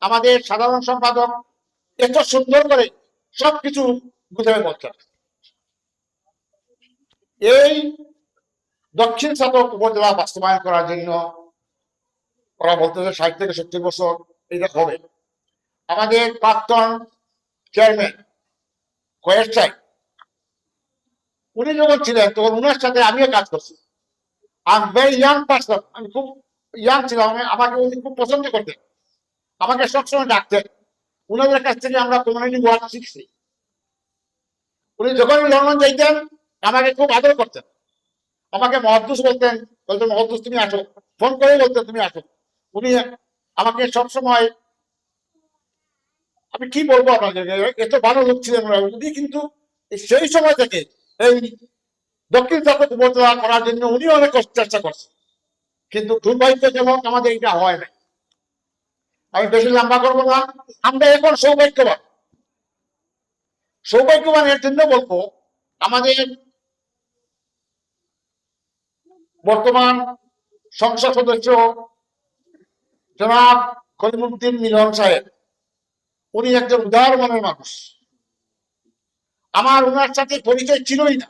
আমাদের সাধারণ সম্পাদক এত সুন্দর করে সবকিছু বুঝাবে বলছেন। এই দক্ষিণ ছাতক উপজেলা বাস্তবায়ন করার জন্য ওরা বলতেছে 60 থেকে 70 বছর এটা হবে। আমাদের প্রাক্তন চেয়ারম্যান কয়েক চাই, উনি যখন ছিলেন তখন উনার সাথে আমিও কাজ করছি। আমি ভেরি ইয়াং পার্সন, আমি খুব ইয়াং ছিলাম, আমাকে উনি খুব পছন্দ করতেন, আমাকে সবসময় ডাকতেন। উনাদের কাছ থেকে আমরা কমিউনিটি ওয়ার্ক শিখছি। উনি যখন লন্ডন যাইতেন আমাকে খুব আদর করতেন, আমাকে মহাদ্দুস বলতেন, বলতেন মহাদ্দুস তুমি আসো, ফোন করে বলতেন তুমি আসো। উনি আমাকে সবসময়, আমি কি বলবো আপনাদের, এত ভালো লোক ছিলেন উনি। কিন্তু সেই সময় থেকে এই দক্ষিণ ছাতক উপজেলা করার জন্য উনি অনেক চেষ্টা করছেন, কিন্তু দুর্ভাগ্যজনক আমাদের এটা হয় না। আমি বেশি লম্বা করবো না। আমরা এখন সৌভাগ্যবান। সৌভাগ্যবান এর জন্য বলবো, আমাদের বর্তমান সংসদ সদস্য জনাব কলিমুদ্দিন মিলন সাহেব, উনি একজন উদার মনের মানুষ। আমার ওনার সাথে পরিচয় ছিলই না,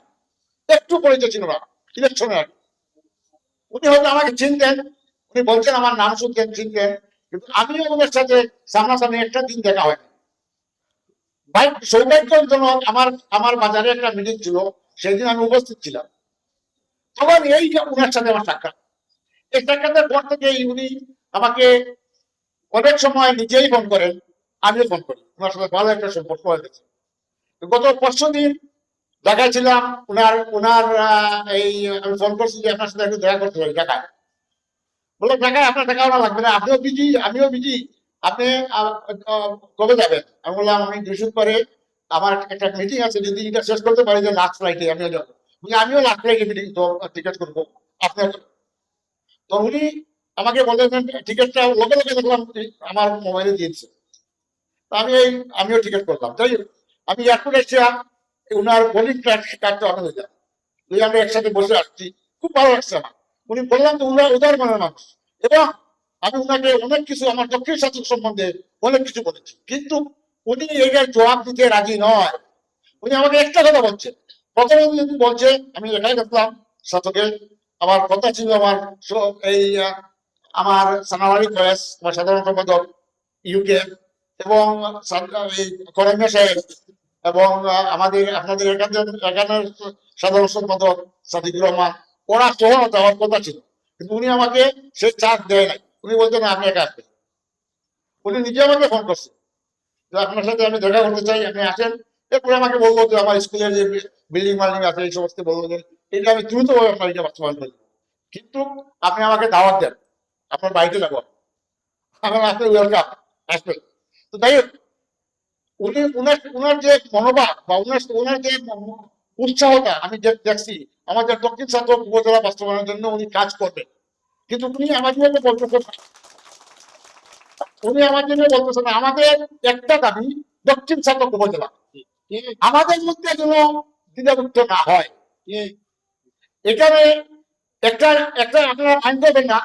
একটু পরিচয় ছিল না ইলেকশনের আগে। উনি হয়তো আমাকে চিনতেন, উনি বলছেন আমার নাম শুনতেন, চিনতেন, কিন্তু আমিও ওনার সাথে সামনাসামনি একটা দিন দেখা হয়। ভাই সৌভাগ্যজনক, আমার আমার বাজারে একটা মিটিং ছিল, সেদিন আমি উপস্থিত ছিলাম। তখন এই ওনার সাথে আমার সাক্ষাৎ। এই সাক্ষাতের পর থেকে উনি আমাকে অনেক সময় নিজেই ফোন করেন, আমিও ফোন করি, ওনার সাথে ভালো একটা সম্পর্ক হয়ে গেছে। গত পরশু দিন ঢাকায় ছিলাম, ওনার ওনার এই আমি ফোন করছি যে আপনার সাথে একটু দেখা করতে চাই ঢাকায়। বলে ঢাকায় আপনার দেখা ওরা লাগবে না, আপনিও বিজি আমিও বিজি, আপনি কবে যাবেন? আমি বললাম আমি 2 দিন পরে আমার একটা মিটিং আছে, যদি এটা শেষ করতে পারি যে লাস্ট ফ্লাইটে আমিও যাবো। আমিও লাস্ট ফ্লাইটে মিটিং টিকিট করবো আপনার। তো উনি আমাকে বলেছেন টিকিটটা লগে লগে দেখলাম আমার মোবাইলে দিয়েছে। আমিও টিকিট করলাম। তাই আমি এয়ারপোর্টে এসে ওনার বোলিং কার্ডটা অনেক দিলাম, আমরা একসাথে বসে আসছি, খুব ভালো লাগছে আমার। উনি বললাম যে উনার উদার মনের মানুষ, এবং আমি উনাকে অনেক কিছু আমার দক্ষিণ ছাত্র সম্বন্ধে অনেক কিছু বলেছি, কিন্তু উনি এটার জবাব দিতে রাজি নয়। উনি আমাকে একটা কথা বলছে, প্রথমে উনি বলছে, আমি এটাই দেখলাম ছাত্রকে, আমার কথা ছিল আমার এই আমার সানাবাড়ি কলেজ, আমার সাধারণ সম্পাদক ইউকে, এবং এই করঞ্জা সাহেব, এবং আমাদের আপনাদের এখানের সাধারণ সম্পাদক সাদিকুর রহমান, ওরা সহ যাওয়ার কথা ছিল, কিন্তু উনি আমাকে সেই চার্জ দেয় নাই। উনি বলছেন আপনি একা আসবেন। উনি নিজে আমাকে ফোন করছে যে আপনার সাথে আমি দেখা করতে চাই, আপনি আসেন। এরপরে আমাকে বলবো যে আমার স্কুলের যে বিল্ডিং মাল্ডিং আছে এই সমস্ত বলবো যে এটা আমি দ্রুতভাবে আপনার এটা বাস্তবায়ন করবো, কিন্তু আপনি আমাকে দাওয়াত দেন, আপনার বাড়িতে যাবো, আমার আসলে ওয়েলকাম, আসবেন। তো তাই হোক, উনি উনার উনার যে মনোভাব বা উনার যে উৎসাহটা আমি দেখছি, আমাদের দক্ষিণ ছাতক উপজেলা বাস্তবায়নের জন্য উনি কাজ করবেন। কিন্তু উনি আমার জন্য বলতেছেন, আমাদের একটা দাবি দক্ষিণ ছাতক উপজেলা, আমাদের মধ্যে যেন দ্বিধাযুক্ত না হয়। এখানে একটা একটা আপনারা আইন করবেন না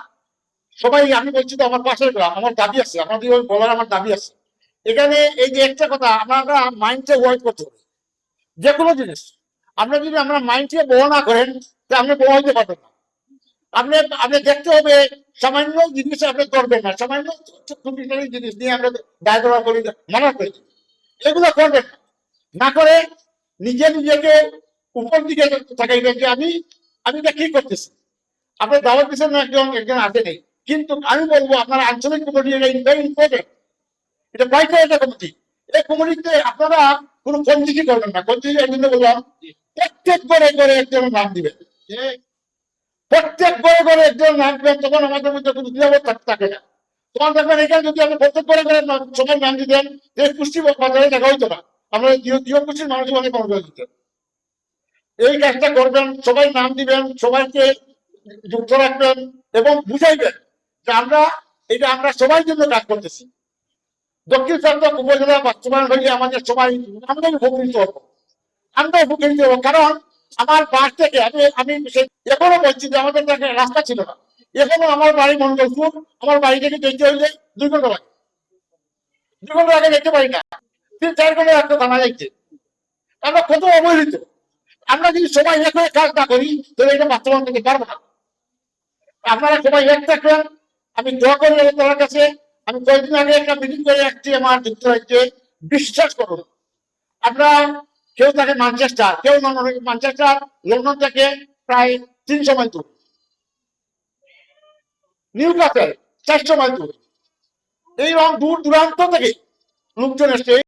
সবাই, আমি বলছি তো আমার পাশের গ্রাম, আমার দাবি আছে, আপনাদের বলার আমার দাবি আছে। এখানে এই যে একটা কথা আপনারা মাইন্ডে ওয়াইড করতে হবে, যে কোনো জিনিস আপনার যদি আমরা মাইন্ডকে বড় না করেন তা আপনি বড় হইতে পারবেন না। আপনি আপনি দেখতে হবে সামান্য জিনিস আপনি করবেন না, সামান্য জিনিস নিয়ে আমরা দায় দেওয়া করি, মানা করি, এগুলো করবেন না করে নিজে নিজেকে উপর দিকে তাকাইবেন যে আমি আমি এটা কি করতেছি। আপনি দাওয়াত দিচ্ছেন একজন একজন আসে নেই, কিন্তু আমি বলবো আপনার আঞ্চলিক কমিটি এটা ভেরি ইম্পর্টেন্ট, এটা বাইক একটা কমিটি। এই কমিটিতে আপনারা কোনো কঞ্জিটি করবেন না। কঞ্জিটি একদিন বললাম প্রত্যেক ঘরে ঘরে একজন নাম দিবেন, প্রত্যেক ঘরে ঘরে একজন নাম দিবেন, তখন আমাদের মধ্যে কোনো দ্বিধাবোধ থাকে না। তখন দেখবেন এখানে যদি আপনি প্রত্যেক ঘরে ঘরে সবাই নাম দিতেন, এই পুষ্টি বাজারে দেখা হইতো না, আমরা গৃহ পুষ্টির মানুষ অনেক কম করে দিতেন। এই কাজটা করবেন, সবাই নাম দিবেন, সবাইকে যুক্ত রাখবেন এবং বুঝাইবেন যে আমরা সবাই জন্য কাজ করতেছি। দক্ষিণ ছাতক উপজেলা বাস্তবায়ন হইলে আমাদের সবাই আমরাই উপকৃত হবো, আমরাই উপকৃত হবো। কারণ আমার বাস থেকে আমি এখনো বলছি যে আমাদের রাস্তা ছিল না, এখনো আমার বাড়ি মন্ডলপুর, আমার বাড়ি থেকে যেতে হইলে 2 ঘন্টা লাগে। 2 ঘন্টা আগে দেখতে পারি না, 3-4 ঘন্টা একটা থানা যাইতে। আমরা কত অবহেলিত। আমরা যদি সবাই এক হয়ে কাজ না করি তাহলে এটা বাস্তবায়ন করতে পারবো না। আপনারা সবাই এক থাকবেন, আমি দোয়া করি তোমার কাছে। আমি কয়েকদিন আগে একটা মিটিং করে আসছি আমার যুক্তরাজ্যে। বিশ্বাস করুন, আমরা কেউ থাকে ম্যানচেস্টার, কেউ ম্যানচেস্টার লন্ডন থেকে প্রায় 300 মাইল দূর, নিউ কাসেল 400 মাইল দূর, এইরকম দূর দূরান্ত থেকে লোকজন এসছে।